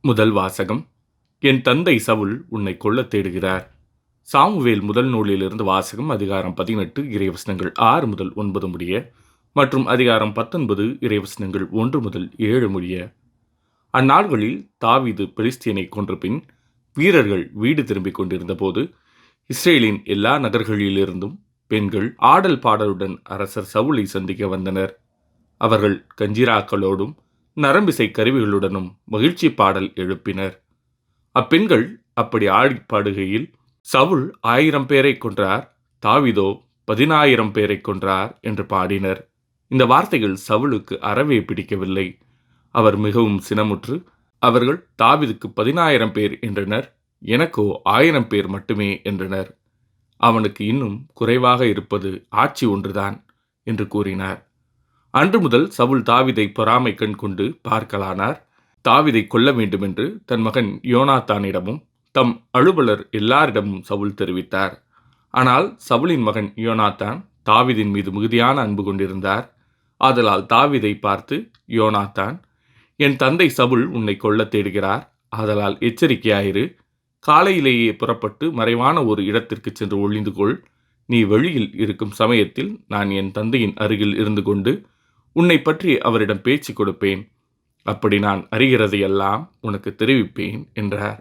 முதல் வாசகம். என் தந்தை சவுல் உன்னை கொல்லத் தேடுகிறார். சாமுவேல் முதல் நூலிலிருந்து வாசகம். அதிகாரம் 18 இறைவசனங்கள் 6 முதல் 9 முடிய மற்றும் அதிகாரம் 19 இறைவசனங்கள் 1 முதல் 7 முடிய. அந்நாள்களில் தாவீது பெலிஸ்தியனை கொன்ற பின் வீரர்கள் வீடு திரும்பிக் கொண்டிருந்த போது இஸ்ரேலின் எல்லா நகர்களிலிருந்தும் பெண்கள் ஆடல் பாடலுடன் அரசர் சவுலை சந்திக்க வந்தனர். அவர்கள் கஞ்சிராக்களோடும் நரம்பிசை கருவிகளுடனும் மகிழ்ச்சி பாடல் எழுப்பினர். அப்பெண்கள் அப்படி ஆடி பாடுகையில், சவுல் 1000 பேரை கொன்றார், தாவீதோ 10,000 பேரை கொன்றார் என்று பாடினர். இந்த வார்த்தைகள் சவுலுக்கு அறவே பிடிக்கவில்லை. அவர் மிகவும் சினமுற்று, அவர்கள் தாவீதுக்கு 10,000 பேர் என்றனர், எனக்கோ 1000 பேர் மட்டுமே என்றனர். அவனுக்கு இன்னும் குறைவாக இருப்பது ஆட்சி ஒன்றுதான் என்று கூறினார். அன்று முதல் சவுல் தாவீதை பொறாமை கண் கொண்டு பார்க்கலானார். தாவீதை கொல்ல வேண்டுமென்று தன் மகன் யோனாத்தானிடமும் தம் அலுவலர் எல்லாரிடமும் சவுல் தெரிவித்தார். ஆனால் சவுலின் மகன் யோனாத்தான் தாவீதின் மீது மிகுதியான அன்பு கொண்டிருந்தார். ஆதலால் தாவீதை பார்த்து யோனாத்தான், என் தந்தை சவுல் உன்னை கொல்லத் தேடுகிறார். ஆதலால் எச்சரிக்கையாயிரு. காலையிலேயே புறப்பட்டு மறைவான ஒரு இடத்திற்கு சென்று ஒளிந்து கொள். நீ வெளியில் இருக்கும் சமயத்தில் நான் என் தந்தையின் அருகில் இருந்து கொண்டு உன்னை பற்றி அவரிடம் பேச்சு கொடுப்பேன். அப்படி நான் அறிகிறதையெல்லாம் உனக்கு தெரிவிப்பேன் என்றார்.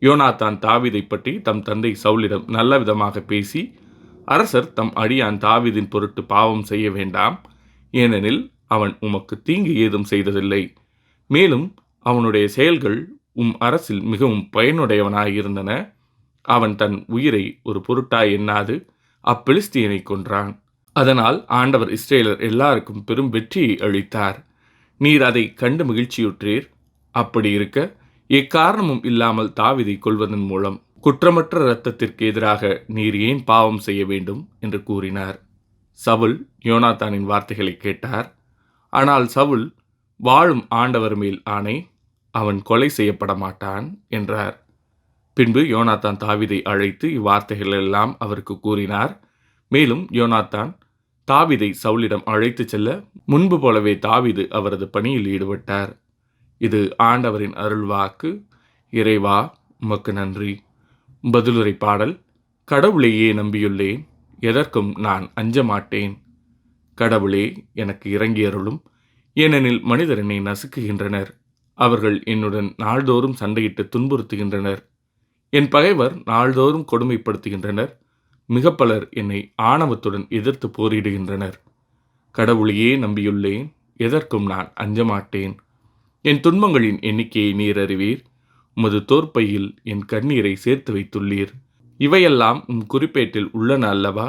யோனாத்தான் தாவீதை பற்றி தம் தந்தை சவுலிடம் நல்ல விதமாக பேசி, அரசர் தம் அடியான் தாவீதின் பொருட்டு பாவம் செய்ய வேண்டாம், ஏனெனில் அவன் உமக்கு தீங்கு ஏதும் செய்ததில்லை. மேலும் அவனுடைய செயல்கள் அரசில் மிகவும் பயனுடையவனாயிருந்தன. அவன் தன் உயிரை ஒரு பொருட்டாய் எண்ணாது அப்பெலிஸ்தியனை கொன்றான். அதனால் ஆண்டவர் இஸ்ரேலர் எல்லாருக்கும் பெரும் வெற்றியை அளித்தார். நீர் அதை கண்டு மகிழ்ச்சியுற்றீர். அப்படி இருக்க எக்காரணமும் இல்லாமல் தாவீதை கொல்வதன் மூலம் குற்றமற்ற இரத்தத்திற்கு எதிராக நீர் ஏன் பாவம் செய்ய வேண்டும் என்று கூறினார். சவுல் யோனாத்தானின் வார்த்தைகளை கேட்டார். ஆனால் சவுல், வாழும் ஆண்டவர் மேல் ஆணை, அவன் கொலை செய்யப்பட மாட்டான் என்றார். பின்பு யோனாத்தான் தாவீதை அழைத்து இவ்வார்த்தைகளெல்லாம் அவருக்கு கூறினார். மேலும் யோனாத்தான் தாவீதை சவுலிடம் அழைத்து செல்ல முன்பு போலவே தாவீது அவரது பணியில் ஈடுபட்டார். இது ஆண்டவரின் அருள்வாக்கு. இறைவா, உமக்கு நன்றி. பதிலுரை பாடல். கடவுளையே நம்பியுள்ளேன், எதற்கும் நான் அஞ்ச மாட்டேன். கடவுளே, எனக்கு இறங்கி அருளும், ஏனெனில் மனிதர் என்னை நசுக்குகின்றனர். அவர்கள் என்னுடன் நாள்தோறும் சண்டையிட்டு துன்புறுத்துகின்றனர். என் பகைவர் நாள்தோறும் கொடுமைப்படுத்துகின்றனர். மிக பலர் என்னை ஆணவத்துடன் எதிர்த்து போரிடுகின்றனர். கடவுளையே நம்பியுள்ளேன், எதற்கும் நான் அஞ்ச மாட்டேன். என் துன்பங்களின் எண்ணிக்கையை நீர் அறிவீர். உமது தோற்பையில் என் கண்ணீரை சேர்த்து வைத்துள்ளீர். இவையெல்லாம் குறிப்பேட்டில் உள்ளன அல்லவா?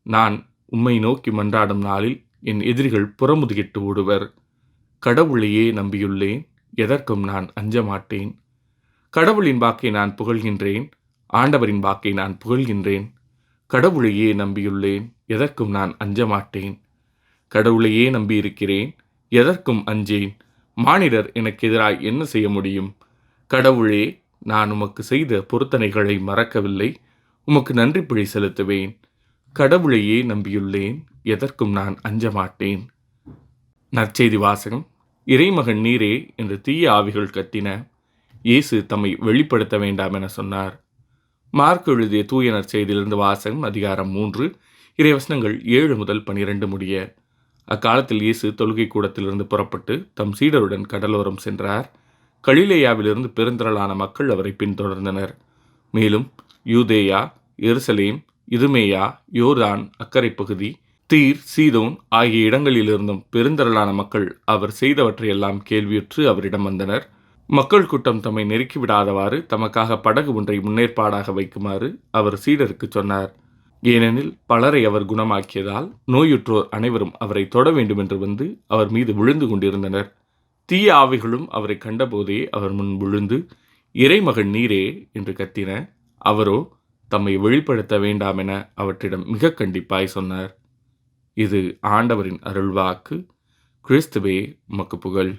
நான் உம்மை நோக்கி மன்றாடும் நாளில் என் எதிரிகள் புறமுதுகிட்டு ஓடுவர். கடவுளையே நம்பியுள்ளேன், எதற்கும் நான் அஞ்ச மாட்டேன். கடவுளின் வாக்கை நான் புகழ்கின்றேன், ஆண்டவரின் வாக்கை நான் புகழ்கின்றேன். கடவுளையே நம்பியுள்ளேன், எதற்கும் நான் அஞ்ச மாட்டேன். கடவுளையே நம்பியிருக்கிறேன், எதற்கும் அஞ்சேன். மானிடர் எனக்கு எதிராய் என்ன செய்ய முடியும்? கடவுளே, நான் உமக்கு செய்த பொருத்தனைகளை மறக்கவில்லை. உமக்கு நன்றி பிழை செலுத்துவேன். கடவுளையே நம்பியுள்ளேன், எதற்கும் நான் அஞ்ச மாட்டேன். நற்செய்தி வாசகம். இறைமகன் நீரே என்று தீய ஆவிகள் கத்தின. இயேசு தம்மை வெளிப்படுத்த வேண்டாம் என சொன்னார். மார்க் எழுதிய தூய நற்செய்தியிலிருந்து வாசகம். அதிகாரம் 3 இறைவசனங்கள் 7 முதல் 12 முடிய. அக்காலத்தில் இயேசு தொழுகை கூடத்திலிருந்து புறப்பட்டு தம் சீடருடன் கடலோரம் சென்றார். கலிலேயாவிலிருந்து பெருந்திரளான மக்கள் அவரை பின்தொடர்ந்தனர். மேலும் யூதேயா, எருசலேம், இதுமேயா, யோர்தான் அக்கரை பகுதி, தீர், சீதோன் ஆகிய இடங்களிலிருந்தும் பெருந்திரளான மக்கள் அவர் செய்தவற்றையெல்லாம் கேள்வியுற்று அவரிடம் வந்தனர். மக்கள் கூட்டம் தம்மை நெருக்கிவிடாதவாறு தமக்காக படகு ஒன்றை முன்னேற்பாடாக வைக்குமாறு அவர் சீடருக்கு சொன்னார். ஏனெனில் பலரை அவர் குணமாக்கியதால் நோயுற்றோர் அனைவரும் அவரை தொட வேண்டுமென்று வந்து அவர் மீது விழுந்து கொண்டிருந்தனர். தீய ஆவிகளும் அவரை கண்டபோதே அவர் முன் விழுந்து, இறைமகன் நீரே என்று கத்தின. அவரோ தம்மை வெளிப்படுத்த வேண்டாம் என அவற்றிடம் மிக கண்டிப்பாய் சொன்னார். இது ஆண்டவரின் அருள்வாக்கு. கிறிஸ்துவே, உமக்கு புகழ்.